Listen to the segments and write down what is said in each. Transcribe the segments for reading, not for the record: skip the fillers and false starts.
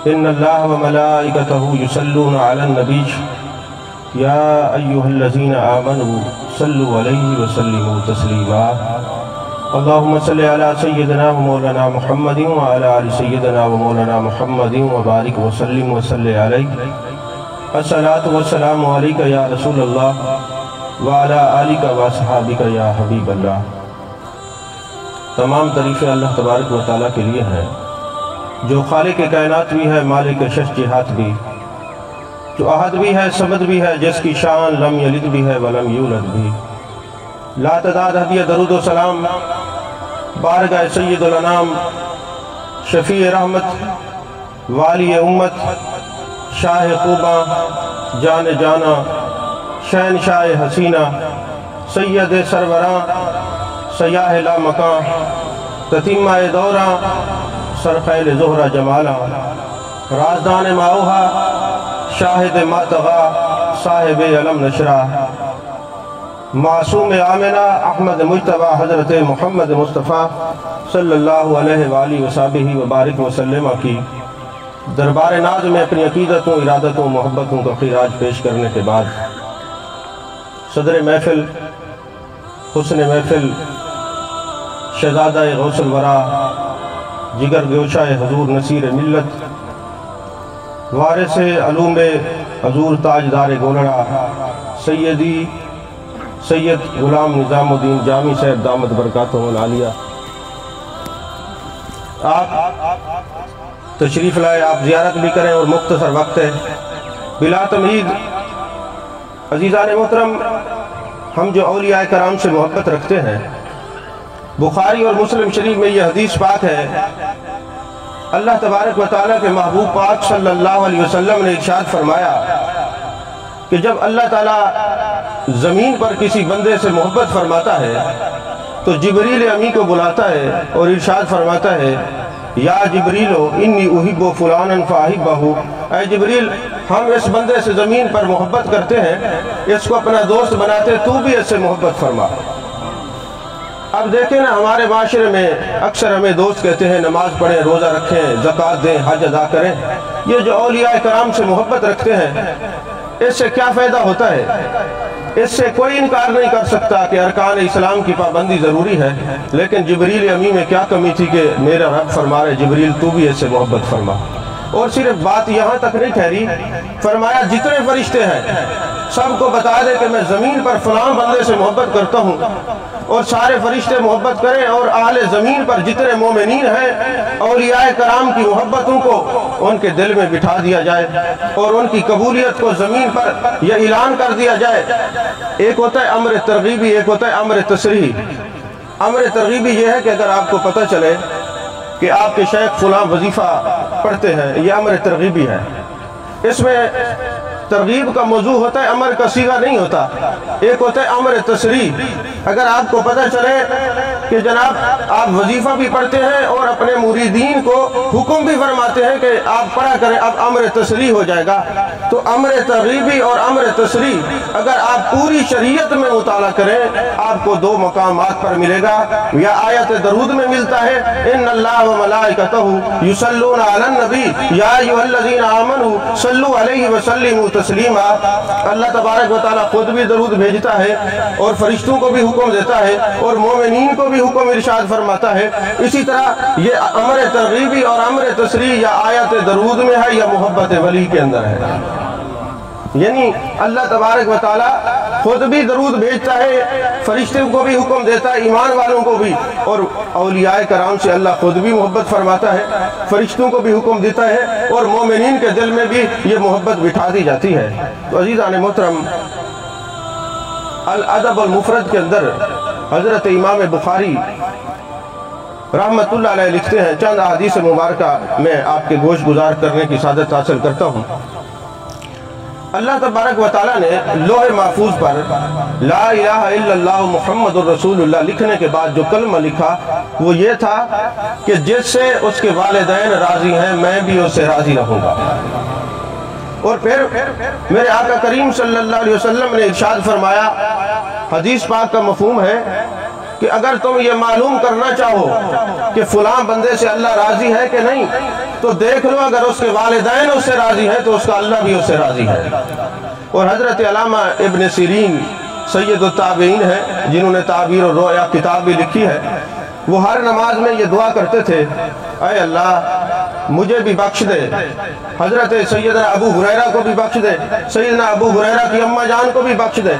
ان اللہ و ملائکتہ یصلون علی النبی یا ایہا الذین آمنوا صلوا علیہ وسلموا تسلیما اللہم صلی علی سیدنا و مولانا محمد وعلی آل سیدنا و مولانا محمد وبارک وسلم وصلی علیہ الصلاۃ والسلام علیکہ یا رسول اللہ وعلی آلکہ واصحابکہ یا حبیب اللہ۔ تمام تعریفیں اللہ تبارک و تعالیٰ کے لیے ہیں، جو خالق کائنات بھی ہے، مالک شش جہات بھی، جو احد بھی ہے، صمد بھی ہے، جس کی شان لم یلد بھی ہے ولم یولد بھی۔ لا تعداد ہدیہ درود و سلام بارگاہ سید الانام، شفیع رحمت، والی امت، شاہ خوباں، جان جانا، شہنشاہ حسینہ، سید سروراں، سیاہ لا مکان، تتیمہ دوراں، سرخیل زہرہ جمالاں، رازدان ماؤہا، شاہد ماتغا، صاحب علم نشرہ، معصوم آمنہ، احمد مجتبہ، حضرت محمد مصطفیٰ صلی اللہ علیہ وآلہ وسلم وبارک وسلم کی دربار ناز میں اپنی عقیدتوں، ارادتوں، محبتوں کا خراج پیش کرنے کے بعد صدر محفل، حسن محفل، شہزادہ غوث الورا، جگر گوشہ حضور نصیر ملت، وارث علوم حضور تاجدار گولڑا، سیدی سید غلام نظام الدین جامی صاحب دامت برکاتہ العالیہ، آپ تشریف لائے، آپ زیارت بھی کریں اور مختصر وقت ہے بلا تمہید۔ عزیزان محترم، ہم جو اولیاء کرام سے محبت رکھتے ہیں، بخاری اور مسلم شریف میں یہ حدیث پاک ہے، اللہ تبارک و تعالیٰ کے محبوب پاک صلی اللہ علیہ وسلم نے ارشاد فرمایا کہ جب اللہ تعالیٰ زمین پر کسی بندے سے محبت فرماتا ہے تو جبریل امی کو بلاتا ہے اور ارشاد فرماتا ہے یا جبریلو انی احب فلانا فاحبہ، اے جبریل ہم اس بندے سے زمین پر محبت کرتے ہیں، اس کو اپنا دوست بناتے ہیں، تو بھی اس سے محبت فرما۔ اب دیکھیں نا، ہمارے معاشرے میں اکثر ہمیں دوست کہتے ہیں نماز پڑھیں، روزہ رکھیں، زکوٰۃ دیں، حج ادا کریں۔ یہ جو اولیاء کرام سے محبت رکھتے ہیں، اس سے کیا فائدہ ہوتا ہے؟ اس سے کوئی انکار نہیں کر سکتا کہ ارکان اسلام کی پابندی ضروری ہے، لیکن جبریل امی میں کیا کمی تھی کہ میرا رب فرما رہے جبریل تو بھی اس سے محبت فرما۔ اور صرف بات یہاں تک نہیں ٹھہری، فرمایا جتنے فرشتے ہیں سب کو بتا دے کہ میں زمین پر فلاں بندے سے محبت کرتا ہوں، اور سارے فرشتے محبت کریں، اور اہل زمین پر جتنے مومنین ہیں اولیاء کرام کی محبتوں کو ان کے دل میں بٹھا دیا جائے اور ان کی قبولیت کو زمین پر یہ اعلان کر دیا جائے۔ ایک ہوتا ہے امر ترغیبی، ایک ہوتا ہے امر تصریحی۔ امر ترغیبی یہ ہے کہ اگر آپ کو پتہ چلے کہ آپ کے شیخ فلاں وظیفہ پڑھتے ہیں، یہ امر ترغیبی ہے۔ اس میں ترغیب کا موضوع ہوتا ہے، امر کا صیغہ نہیں ہوتا۔ ایک ہوتا ہے امر تصریح، اگر آپ کو پتہ چلے کہ جناب آپ وظیفہ بھی پڑھتے ہیں اور اپنے مریدین کو حکم بھی فرماتے ہیں کہ آپ پڑھا کریں، اب امر تصریح ہو جائے گا۔ تو امر ترغیبی اور امر تصریح اگر آپ پوری شریعت میں مطالعہ کریں، آپ کو دو مقامات پر ملے گا، یا آیت درود میں ملتا ہے ان اللہ و ملائکتہ یصلون علی النبی یا ایھا الذین آمنوا صلوا علیہ وسلموا تسلیما۔ اللہ تبارک و تعالیٰ خود بھی درود بھیجتا ہے اور فرشتوں کو بھی حکم دیتا ہے اور مومنین کو بھی حکم ارشاد فرماتا ہے۔ اسی طرح یہ امر ترغیبی اور امر تصریح یا آیت درود میں ہے یا محبت ولی کے اندر ہے۔ یعنی اللہ تبارک و تعالیٰ خود بھی درود بھیجتا ہے، فرشتوں کو بھی حکم دیتا ہے، ایمان والوں کو بھی، اور اولیاء کرام سے اللہ خود بھی محبت فرماتا ہے، فرشتوں کو بھی حکم دیتا ہے، اور مومنین کے دل میں بھی یہ محبت بٹھا دی جاتی ہے۔ تو عزیزان محترم، الادب المفرد کے اندر حضرت امام بخاری رحمت اللہ علیہ لکھتے ہیں، چند احادیث مبارکہ میں آپ کے گوش گزار کرنے کی سعادت حاصل کرتا ہوں۔ اللہ تبارک و تعالیٰ نے لوح محفوظ پر لا الہ الا اللہ محمد الرسول اللہ لکھنے کے بعد جو کلمہ لکھا وہ یہ تھا کہ جس سے اس کے والدین راضی ہیں میں بھی اس سے راضی رہوں گا۔ اور پھر میرے آقا کریم صلی اللہ علیہ وسلم نے ارشاد فرمایا، حدیث پاک کا مفہوم ہے کہ اگر تم یہ معلوم کرنا چاہو کہ فلاں بندے سے اللہ راضی ہے کہ نہیں تو دیکھ لو اگر اس کے والدین اس سے راضی ہیں تو اس کا اللہ بھی اس سے راضی ہے۔ اور حضرت علامہ ابن سیرین سید التابعین ہیں، جنہوں نے تعبیر الرؤیا کتاب بھی لکھی ہے، وہ ہر نماز میں یہ دعا کرتے تھے، اے اللہ مجھے بھی بخش دے، حضرت سیدنا ابو ہریرہ کو بھی بخش دے، سیدنا ابو ہریرہ کی اماں جان کو بھی بخش دے۔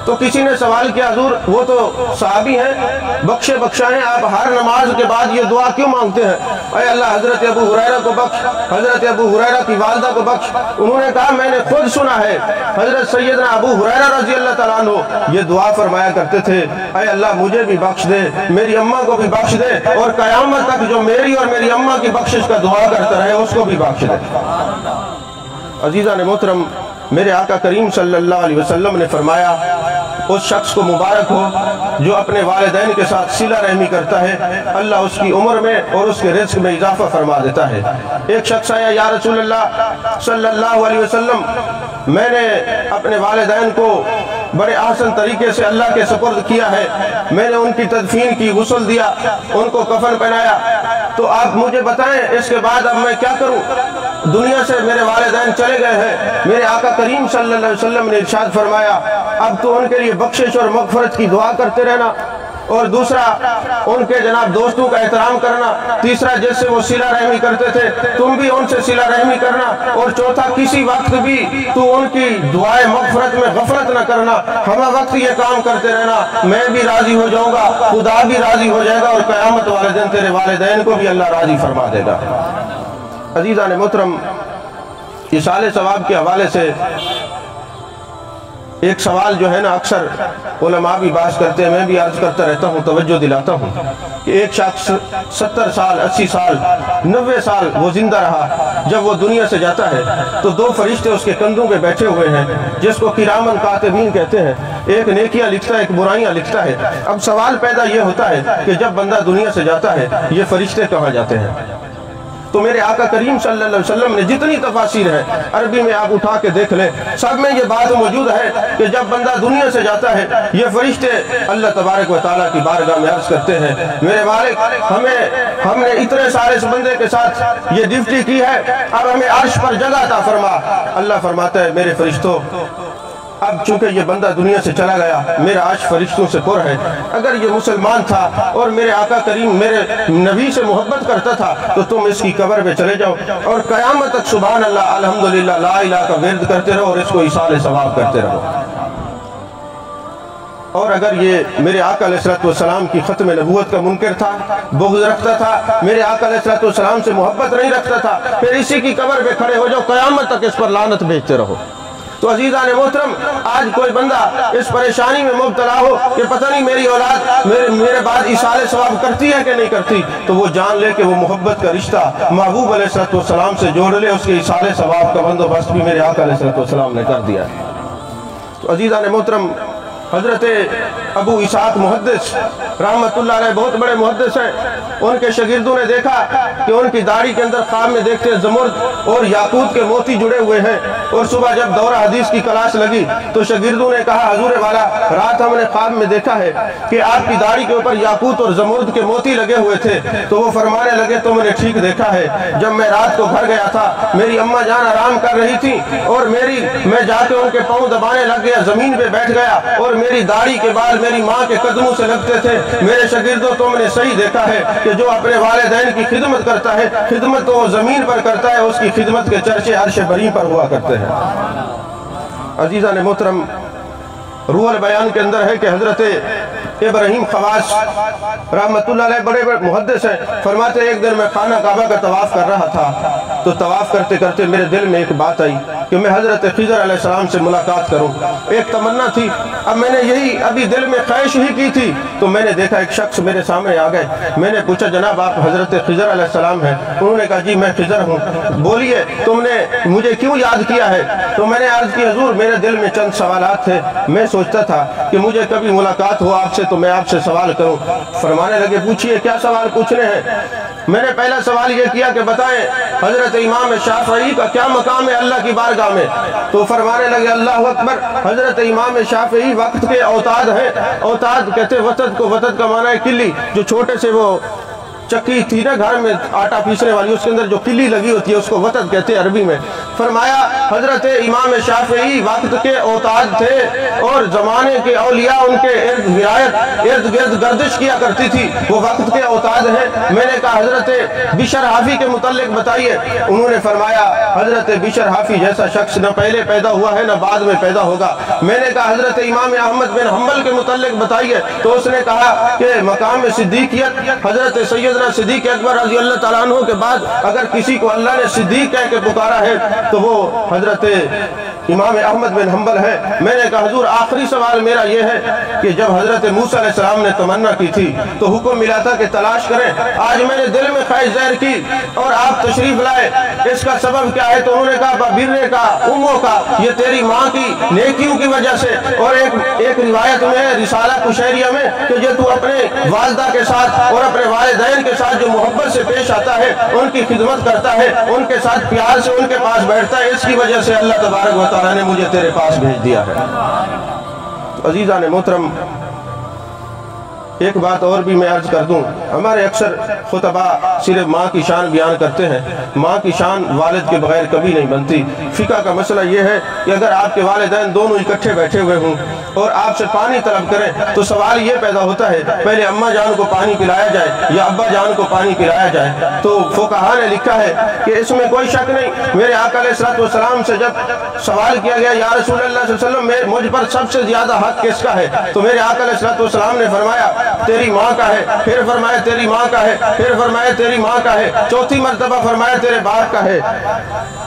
تو کسی نے سوال کیا، حضور وہ تو صحابی ہیں، بخشے بخشائیں، آپ ہر نماز کے بعد یہ دعا کیوں مانگتے ہیں؟ اے اللہ حضرت ابو ہریرہ کو بخش، حضرت ابو ہریرہ کی والدہ کو بخش۔ انہوں نے کہا میں نے خود سنا ہے حضرت سیدنا ابو ہریرہ رضی اللہ تعالیٰ عنہ یہ دعا فرمایا کرتے تھے، اے اللہ مجھے بھی بخش دے، میری اماں کو بھی بخش دے، اور قیامت تک جو میری اور میری اماں کی بخشش کا دعا کرتا رہے اس کو بھی بخش دے۔ عزیزان محترم، میرے آقا کریم صلی اللہ علیہ وسلم نے فرمایا اس شخص کو مبارک ہو جو اپنے والدین کے ساتھ صلہ رحمی کرتا ہے، اللہ اس کی عمر میں اور اس کے رزق میں اضافہ فرما دیتا ہے۔ ایک شخص آیا، یا رسول اللہ صلی اللہ علیہ وسلم، میں نے اپنے والدین کو بڑے احسن طریقے سے اللہ کے سپرد کیا ہے، میں نے ان کی تدفین کی، غسل دیا، ان کو کفن پہنایا، تو آپ مجھے بتائیں اس کے بعد اب میں کیا کروں؟ دنیا سے میرے والدین چلے گئے ہیں۔ میرے آقا کریم صلی اللہ علیہ وسلم نے ارشاد فرمایا اب تو ان کے لیے بخشش اور مغفرت کی دعا کرتے رہنا، اور دوسرا ان کے جناب دوستوں کا احترام کرنا، تیسرا جس سے وہ صلہ رحمی کرتے تھے تم بھی ان سے صلہ رحمی کرنا، اور چوتھا کسی وقت بھی تو ان کی دعائے مغفرت میں غفلت نہ کرنا، ہمہ وقت یہ کام کرتے رہنا، میں بھی راضی ہو جاؤں گا، خدا بھی راضی ہو جائے گا، اور قیامت والے دن تیرے والدین کو بھی اللہ راضی فرما دے گا۔ عزیزان محترم، ایصال ثواب کے حوالے سے ایک سوال جو ہے نا اکثر علماء بھی بحث کرتے ہیں، میں بھی عرض کرتا رہتا ہوں، توجہ دلاتا ہوں کہ ایک شخص 70 سال 80 سال 90 سال وہ زندہ رہا، جب وہ دنیا سے جاتا ہے تو دو فرشتے اس کے کندھوں پہ بیٹھے ہوئے ہیں جس کو کرامن کاتبین کہتے ہیں، ایک نیکیاں لکھتا ہے ایک برائیاں لکھتا ہے۔ اب سوال پیدا یہ ہوتا ہے کہ جب بندہ دنیا سے جاتا ہے یہ فرشتے کہاں جاتے ہیں؟ تو میرے آقا کریم صلی اللہ علیہ وسلم نے جتنی تفاسیر ہے عربی میں آپ اٹھا کے دیکھ لیں، سب میں یہ بات موجود ہے کہ جب بندہ دنیا سے جاتا ہے یہ فرشتے اللہ تبارک و تعالیٰ کی بارگاہ میں عرض کرتے ہیں، میرے مالک ہم نے اتنے سارے اس بندے کے ساتھ یہ ڈیوٹی کی ہے، اب ہمیں عرش پر جگہ عطا فرما۔ اللہ فرماتا ہے میرے فرشتوں اب چونکہ یہ بندہ دنیا سے چلا گیا میرا عرش فرشتوں سے پر ہے، اگر یہ مسلمان تھا اور میرے آقا کریم میرے نبی سے محبت کرتا تھا تو تم اس کی قبر پہ چلے جاؤ اور قیامت تک سبحان اللہ الحمدللہ لا الہ کا ورد کرتے رہو اور اس کو ایصال ثواب کرتے رہو۔ اور اگر یہ میرے آقا علیہ السلام کی ختم نبوت کا منکر تھا، بغض رکھتا تھا، میرے آقا علیہ السلام سے محبت نہیں رکھتا تھا، پھر اسی کی قبر پہ کھڑے ہو جاؤ، قیامت تک اس پر لعنت بھیجتے رہو۔ تو عزیزان محترم، آج کوئی بندہ اس پریشانی میں مبتلا ہو کہ پتہ نہیں میری اولاد میرے بعد ایصال ثواب کرتی ہے کہ نہیں کرتی، تو وہ جان لے کہ وہ محبت کا رشتہ محبوب علیہ السلام سے جوڑ لے، اس کے ایصال ثواب کا بندوبست بھی میرے آقا علیہ السلام نے کر دیا ہے۔ تو عزیزان محترم، حضرت ابو اسحاق محدث رحمت اللہ علیہ بہت بڑے محدث ہیں، ان کے شاگردوں نے دیکھا کہ ان کی داڑھی کے اندر خواب میں دیکھتے زمرد اور یاقوت کے موتی جڑے ہوئے ہیں، اور صبح جب دورہ حدیث کی کلاس لگی تو شاگردوں نے کہا حضور والا رات ہم نے خواب میں دیکھا ہے کہ آپ کی داڑھی کے اوپر یاقوت اور زمرد کے موتی لگے ہوئے تھے، تو وہ فرمانے لگے تم نے ٹھیک دیکھا ہے، جب میں رات کو گھر گیا تھا میری اماں جان آرام کر رہی تھی اور میں جا کے ان کے پاؤں دبانے لگ گیا، زمین پہ بیٹھ گیا اور میری داڑھی کے بال میری ماں کے قدموں سے لگتے تھے۔ میرے شاگردوں تم نے صحیح دیکھا ہے کہ جو اپنے والدین کی خدمت کرتا ہے، خدمت تو وہ زمین پر کرتا ہے، اس کی خدمت کے چرچے عرش بری پر ہوا کرتے ہیں۔ عزیزان محترم، روح البیان کے اندر ہے کہ حضرت ابراہیم خواص رحمت اللہ علیہ بڑے محدث ہیں، فرماتے ایک دن میں خانہ کعبہ کا طواف کر رہا تھا تو طواف کرتے کرتے میرے دل میں ایک بات آئی کہ میں حضرت خضر علیہ السلام سے ملاقات کروں، ایک تمنا تھی، اب میں نے یہی ابھی دل میں خواہش ہی کی تھی تو میں نے دیکھا ایک شخص میرے سامنے آ گئے، میں نے پوچھا جناب آپ حضرت خضر علیہ السلام ہیں؟ انہوں نے کہا جی میں خضر ہوں، بولیے تم نے مجھے کیوں یاد کیا ہے؟ تو میں نے عرض کی حضور میرے دل میں چند سوالات تھے، میں سوچتا تھا کہ مجھے کبھی ملاقات ہو آپ سے تو میں آپ سے سوال کروں۔ فرمانے لگے پوچھئے کیا سوال پوچھنے ہیں؟ میں نے پہلا سوال یہ کیا کہ بتائیں حضرت امام شافعی کا کیا مقام ہے اللہ کی بارگاہ میں؟ تو فرمانے لگے اللہ اکبر، حضرت امام شافعی وقت کے اوتاد ہیں، اوتاد کہتے وطد کو، وطد کا معنی ہے کلی، جو چھوٹے سے وہ चक्की थी ना घर में आटा पीसने वाली, उसके अंदर जो किली लगी होती है उसको वतद कहते हैं अरबी में। फरमाया हजरत इमाम शाफई वक्त के औताद थे और ज़माने के औलिया उनके इर्द गिर्द गर्दिश किया करती थी, वो वक्त के औताद हैं। मैंने कहा हजरत बिशर हाफी के मुतल्लिक बताइए। उन्होंने फरमाया हजरत बिशर हाफी जैसा शख्स न पहले पैदा हुआ है न बाद में पैदा होगा। मैंने कहा हजरत इमाम अहमद बिन हम्बल के मुतल्लिक बताइए, तो उसने कहा कि मकाम सिद्दीकियत हजरत सैयदना सिद्दीक अकबर रज़ी अल्लाह तआला अन्हु के बाद अगर किसी को अल्लाह ने सिद्दीक कह के पुकारा है तो वो हजरत इमाम अहमद बिन हम्बल है। मैंने कहा हुजूर आखिरी सवाल मेरा ये है कि जब हजरत मूसा अलैहिस्सलाम ने तमन्ना की थी तो हुक्म मिला था कि तलाश करें, आज मैंने दिल में ख्वाहिश ज़ाहिर की और आप तशरीफ लाए, इसका सबब क्या है? तो उन्होंने कहा बिर्रे का, उम्मों का, ये तेरी माँ की नेकियों की वजह से। और एक रिवायत में रिसाला कुशैरिया में कि जो तू अपने वालदा के साथ और अपने वालिदैन के साथ जो मोहब्बत से पेश आता है, उनकी खिदमत करता है, उनके साथ प्यार से उनके पास बैठता है, इसकी वजह से अल्लाह तबारक व तआला ने मुझे तेरे पास भेज दिया है। तो अजीज़ान मोहतरम, एक बात और भी मैं अर्ज कर दूं, हमारे अक्सर खुतबा सिर्फ माँ की शान बयान करते हैं, माँ की शान वालिद के बगैर कभी नहीं बनती। फ़िक़्ह का मसला ये है कि अगर आपके वालिदैन दोनों इकट्ठे बैठे हुए हों और आपसे पानी तलब करें तो सवाल ये पैदा होता है पहले अम्मा जान को पानी पिलाया जाए या अब्बा जान को पानी पिलाया जाए। तो फुक़हा ने लिखा है कि इसमें कोई शक नहीं। मेरे आका अलैहिस्सलातु वस्सलाम से जब सवाल किया गया या रसूलुल्लाह सल्लल्लाहु अलैहि वसल्लम मुझ पर सबसे ज़्यादा हक़ किसका है, तो मेरे आका अलैहिस्सलातु वस्सलाम ने फरमाया तेरी माँ का है, फिर फरमाया तेरी माँ का है, फिर फरमाया तेरी माँ का है, चौथी मर्तबा फरमाया तेरे बाप का है।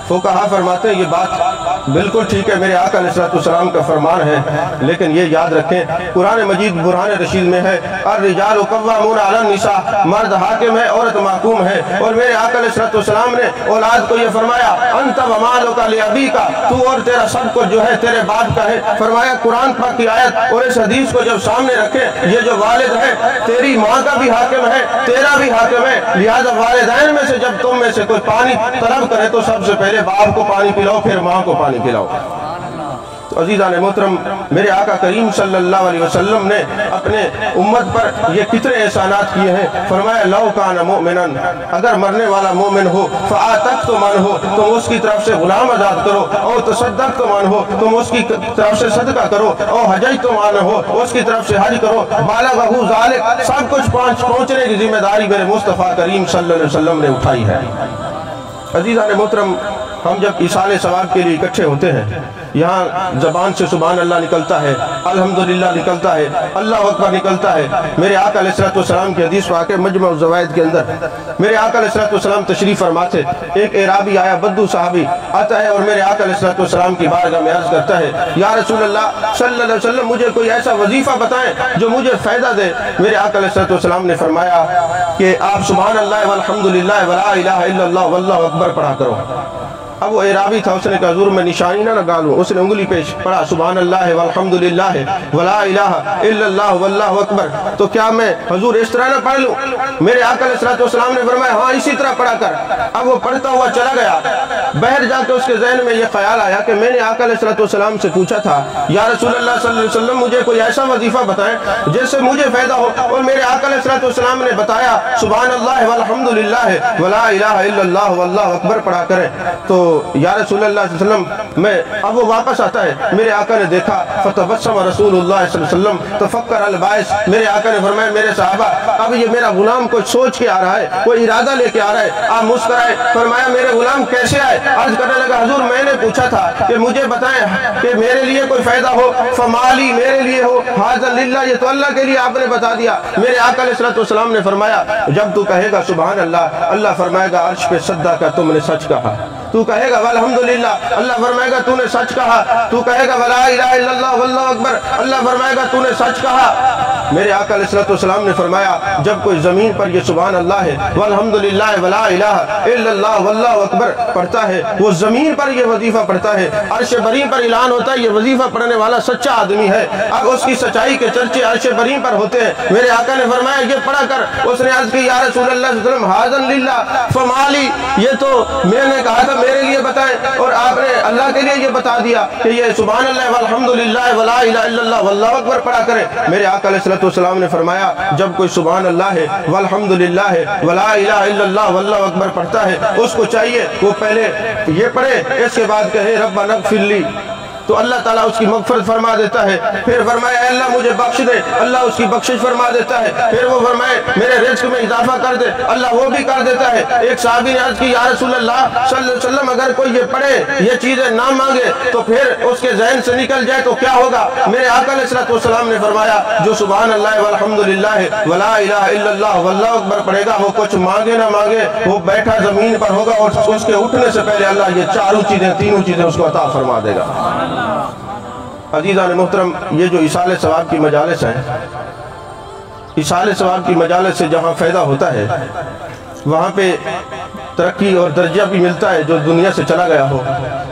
फुक़हा फरमाते हैं ये बात बिल्कुल ठीक है, मेरे आका अलैहिस्सलाम का फरमान है, लेकिन ये याद रखें कुरान मजीद बुरहान रशीद में है अर्रिजालु कव्वामून अलन निसा, मर्द हाकिम है औरत महकूम है। और मेरे आका अलैहिस्सलाम ने औलाद को ये फरमाया अंत व मालुका लिअबीका, तू और तेरा सब कुछ जो है तेरे बाप का है। फरमाया कुरान पाक की आयत और इस हदीस को जब सामने रखें, ये जो वालिद है तेरी माँ का भी हाकिम है, तेरा भी हाकिम है, लिहाजा वालिदैन में से जब तुम में से कोई पानी तलब करे तो सबसे पहले बाप को पानी पिलाओ, फिर माँ को पानी पिलाओ। तो अज़ीज़ान मोहतरम, मेरे आका करीम सल्लल्लाहु अलैहि वसल्लम ने अपने उम्मत पर ये कितने एहसानात किए हैं। फरमाया लौ कान मुमिनन, अगर मरने वाला मोमिन हो फ़अतक़्तुमन हो तुम उसकी तरफ से गुलाम आज़ाद करो, और तसद्दक़्तुमन हो तुम उसकी तरफ से सदका करो, और हजजतुमन हो उसकी तरफ से हज करो। बालगहु ज़ालिक, सब कुछ पहुँचने की जिम्मेदारी मेरे मुस्तफ़ा करीम सल्लल्लाहु अलैहि वसल्लम ने उठाई है। अज़ीज़ान मोहतरम, हम जब इसाले सवाब के लिए इकट्ठे होते हैं, यहाँ ज़बान से सुभान अल्लाह निकलता है, अल्हम्दुलिल्लाह निकलता है, अल्लाह अकबर निकलता है। मेरे आका अलैहिस्सलाम की हदीस वाक़े मजमा ज़वाइद के अंदर मेरे आका अलैहिस्सलाम तशरीफ़ फरमाते, एक एराबी आया बद्दू सहाबी आता है और मेरे आका अलैहिस्सलाम की बारगाह में अर्ज़ करता है या रसूलल्लाह सल्लल्लाहु अलैहि वसल्लम मुझे कोई ऐसा वजीफ़ा बताएं जो मुझे फ़ायदा दे। मेरे आका अलैहिस्सलाम ने फरमाया कि आप सुभान अल्लाह वल्हम्दुलिल्लाह वला इलाहा इल्लल्लाह वल्लाहु अकबर पढ़ा करो। अब वो एराबी था, उसने कहा हुजूर मैं निशानी ना लगा लूँ, उसने उंगली पे पढ़ा सुभान अल्लाह वल्हम्दुलिल्लाह वला इलाहा इल्लल्लाह वल्लाहु अकबर। तो क्या मैं हुजूर इस तरह ना पढ़ लूँ? मेरे आका अलैहिस्सलाम ने फरमाया हाँ इसी तरह पढ़ा कर। अब वो पढ़ता हुआ चला गया, बाहर जाके उसके जहन में ये ख्याल आया कि मैंने आका अलैहिस्सलाम से पूछा था या रसूलुल्लाह सल्लल्लाहु अलैहि वसल्लम मुझे कोई ऐसा वजीफा बताएं जिससे मुझे फायदा हो, और मेरे आका अलैहिस्सलाम ने बताया सुभान अल्लाह वल्हम्दुलिल्लाह वला इलाहा इल्लल्लाह वल्लाहु अकबर पढ़ा करें। तो या रसूलुल्लाह सल्लल्लाहु अलैहि वसल्लम मैं अब वो वापस आता है, मेरे आका ने देखा फतबस्सम रसूलुल्लाह सल्लल्लाहु अलैहि वसल्लम तफक्कर अल बाइस। मेरे आका ने फरमाया मेरे साहबा अब ये मेरा गुलाम कोई सोच के आ रहा है, कोई इरादा लेके आ रहा है, आप मुस्कुराए। फरमाया मेरे गुलाम कैसे आए? अर्ज करने लगा हुजूर मैंने पूछा था कि मुझे बताएं कि मेरे लिए कोई फायदा हो, फमाली मेरे लिए हो, हाज़ा लिल्लाह ये तो अल्लाह के लिए आपने बता दिया। मेरे आका अलैहि सल्लम ने फरमाया जब तू कहेगा सुभान अल्लाह, अल्लाह फरमाएगा अर्श पे सद्दा का तुमने सच कहा। तू कहेगा अल्हम्दुलिल्लाह, अल्लाह फरमाएगा तूने सच कहा। तू कहेगा वला इलाहा इल्लल्लाह वल्लाहु अकबर, अल्लाह फरमाएगा तूने सच कहा। मेरे आका अलैहिस्सलाम ने फरमाया जब कोई जमीन पर ये सुभान अल्लाह है वल्हम्दुलिल्लाह वला इलाहा इल्लल्लाह वल्लाहु अकबर पढ़ता है, वो जमीन पर ये वजीफा पढ़ता है, अर्श बरी पर ऐलान होता है ये वजीफा पढ़ने वाला सच्चा आदमी है। अब उसकी सच्चाई के चर्चे अर्श बरी पर होते हैं। मेरे आका ने फरमाया ये पढ़ा कर। उसने अर्ज की या रसूलल्लाह सल्लल्लाहु अलैहि वसल्लम हाज़न लिल्लाह फमाली, ये तो मैंने कहा था मेरे लिए बताएं और आपने अल्लाह के लिए ये बता दिया कि ये सुभान अल्लाह वल्हम्दुलिल्लाह वला इलाहा इल्लल्लाह वल्लाहु अकबर पढ़ा करें। मेरे आका अलैहिस्सलाम अलैहिस्सलाम ने फरमाया, जब कोई सुभान अल्लाह है वल्हम्दुलिल्लाह है वला इलाहा इल्लल्लाह वल्लाहु अकबर पढ़ता है, उसको चाहिए वो पहले ये पढ़े, इसके बाद कहे रब्बना इग़फिरली, तो अल्लाह ताला उसकी मग़फ़िरत फरमा देता है। फिर फरमाए अल्लाह मुझे बख्श दे, अल्लाह उसकी बख्शिश फरमा देता है। फिर वो फरमाए मेरे रिज़्क़ में इजाफा कर दे, अल्लाह वो भी कर देता है। एक सहाबी ने अर्ज़ की, या रसूलल्लाह सल्लल्लाहु अलैहि वसल्लम, अगर कोई ये पढ़े, ये चीज़ें ना मांगे तो फिर उसके ज़हन से निकल जाए तो क्या होगा? मेरे आका अलैहिस्सलाम ने फरमाया, जो सुभान अल्लाह वल्हम्दुलिल्लाह वला इलाहा इल्लल्लाह वल्लाहु अकबर पढ़ेगा, वो कुछ मांगे ना मांगे, वो बैठा ज़मीन पर होगा और उसके उठने से पहले अल्लाह ये तीनों चीज़ें उसको अता फरमा देगा। अज़ीज़ान मोहतरम, ये जो इसाले सवाब की मजालिस हैं, इसाले सवाब की मजालिस से जहाँ फ़ायदा होता है वहाँ पे तरक्की और दर्जा भी मिलता है जो दुनिया से चला गया हो।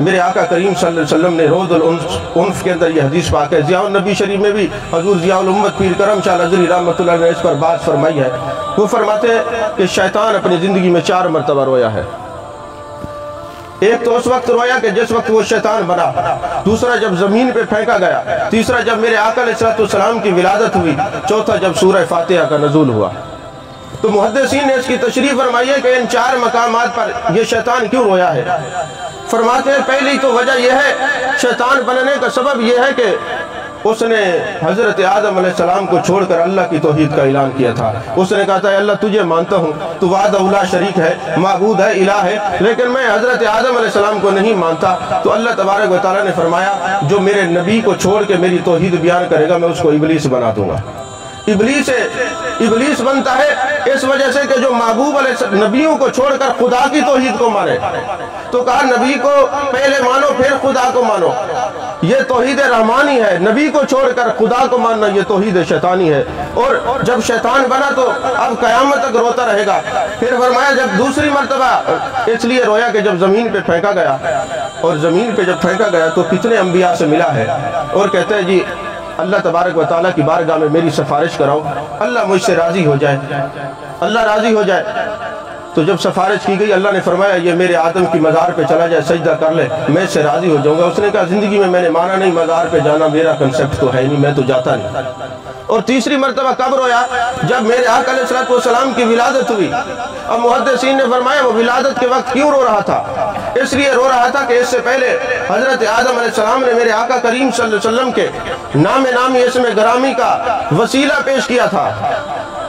मेरे आका करीम सल्लल्लाहु अलैहि वसल्लम ने रोज़ुल उन्फ़ के अंदर ये हदीस पाक है, ज़ियाउन नबी शरीफ में भी हज़ूर ज़ियाउल उम्मत पीर करम शाह लज़री रहमतुल्लाह ने इस पर बात फरमाई है। वो फरमाते हैं कि शैतान अपनी ज़िंदगी में 4 मरतबा रोया है। एक तो उस वक्त रोया कि जिस वक्त वो शैतान बना, दूसरा जब ज़मीन पे फेंका गया, तीसरा जब मेरे आका अलैहिस्सलाम की विलादत हुई, चौथा जब सूरह फातिहा का नज़ूल हुआ। तो मुहद्दिसीन ने इसकी तशरीह फरमाई है कि इन 4 मकामात पर ये शैतान क्यों रोया है। फरमाते हैं पहली तो वजह यह है, शैतान बनने का सबब यह है कि उसने हज़रत आदम अलैहिस्सलाम को छोड़कर अल्लाह की तौहीद का ऐलान किया था। उसने कहा था अल्लाह तुझे मानता हूँ, तू वाहदहू ला शरीक है, माबूद है, इलाह है, लेकिन मैं हज़रत आदम अलैहिस्सलाम को नहीं मानता। तो अल्लाह तबारक व तआला ने फरमाया, जो मेरे नबी को छोड़ के मेरी तौहीद बयान करेगा मैं उसको इब्लीस बना दूंगा। इब्लीस बनता है इस वजह से कि जो महबूब नबियों को छोड़कर खुदा की तौहीद को माने। तो कहा नबी को पहले मानो फिर खुदा को मानो, ये तौहीद रहमानी है। नबी को छोड़कर खुदा को मानना ये तौहीद शैतानी है। और जब शैतान बना तो अब क़यामत तक रोता रहेगा। फिर फरमाया जब दूसरी मर्तबा इसलिए रोया कि जब ज़मीन पे फेंका गया, और ज़मीन पे जब फेंका गया तो कितने अम्बिया से मिला है और कहते हैं जी अल्लाह तबारक व तआला की बारगाह में मेरी सिफारिश कराओ, अल्लाह मुझसे राज़ी हो जाए, अल्लाह राज़ी हो जाए। तो जब सिफारिश की गई, अल्लाह ने फरमाया ये मेरे आदम की मज़ार पे चला जाए, सजदा कर ले, मैं इससे राज़ी हो जाऊंगा। उसने कहा ज़िंदगी में मैंने माना नहीं, मज़ार पे जाना मेरा कंसेप्ट तो है नहीं, मैं तो जाता नहीं। और तीसरी मरतबा कब रोया? जब मेरे आका अलैहिस्सलाम की विलादत हुई। अब मुहद्दिसीन ने फरमाया वो विलादत के वक्त क्यों रो रहा था? इसलिए रो रहा था कि इससे पहले हज़रत आदम अलैहिस्सलाम ने मेरे आका करीम सल्लल्लाहु अलैहि वसल्लम के नामी इसमें ग्रामी का वसीला पेश किया था।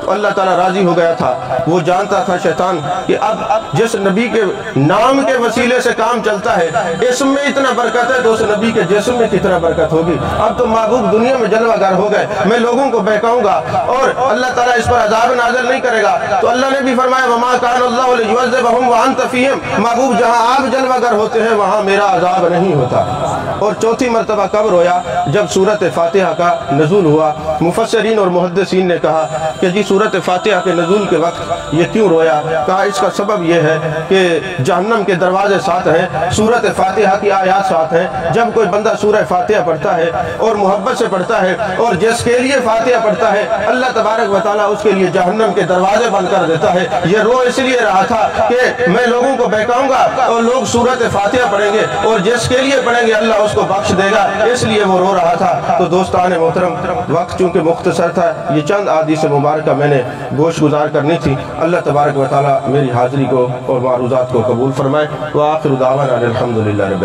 तो अल्लाह ताला राजी हो गया था। वो जानता था शैतान कि अब जिस नबी के नाम के वसीले से काम चलता है, इसम में इतना बरकत है तो उस नबी के जिस्म में कितना बरकत होगी। अब तो महबूब दुनिया में जलवागर हो गए, मैं लोगों को बहकाऊंगा और अल्लाह ताला इस पर अज़ाब नाज़िल नहीं करेगा। तो अल्लाह ने भी फरमाया वमा कान अल्लाहु लियुअज़्ज़िबहुम व अंत फ़ीहिम, महबूब जहाँ आप जलवागर होते हैं वहाँ मेरा अज़ाब नहीं होता। और चौथी मरतबा कब रोया? जब सूरत फातिहा का नज़ूल हुआ। मुफस्सिरीन और मुहद्दिसीन ने कहा कि जी सूरत फातिहा के नज़ूल के वक्त ये क्यों रोया? कहा इसका सबब यह है कि जहन्नम के दरवाजे साथ हैं, सूरत फातिहा की आयात साथ हैं। जब कोई बंदा सूरह फातिहा पढ़ता है और मोहब्बत से पढ़ता है और जिसके लिए फातिहा पढ़ता है, अल्लाह तबारक व तआला उसके लिए जहन्नम के दरवाजे बंद कर देता है। ये रो इसलिए रहा था कि मैं लोगों को बहकाऊंगा और लोग सूरत फातिहा पढ़ेंगे और जिसके लिए पढ़ेंगे अल्लाह उसको बख्श देगा, इसलिए वो रो रहा था। तो दोस्तान मोहतरम, वक्त चूँकि मुख्तसर था, ये चंद अहादीस मुबारक मैंने गोश गुजार करनी थी। अल्लाह तबारक व तआला मेरी हाज़िरी को और मारूज़ात को कबूल फरमाए। व आखिर दावाना अनिल हम्दुलिल्लाह।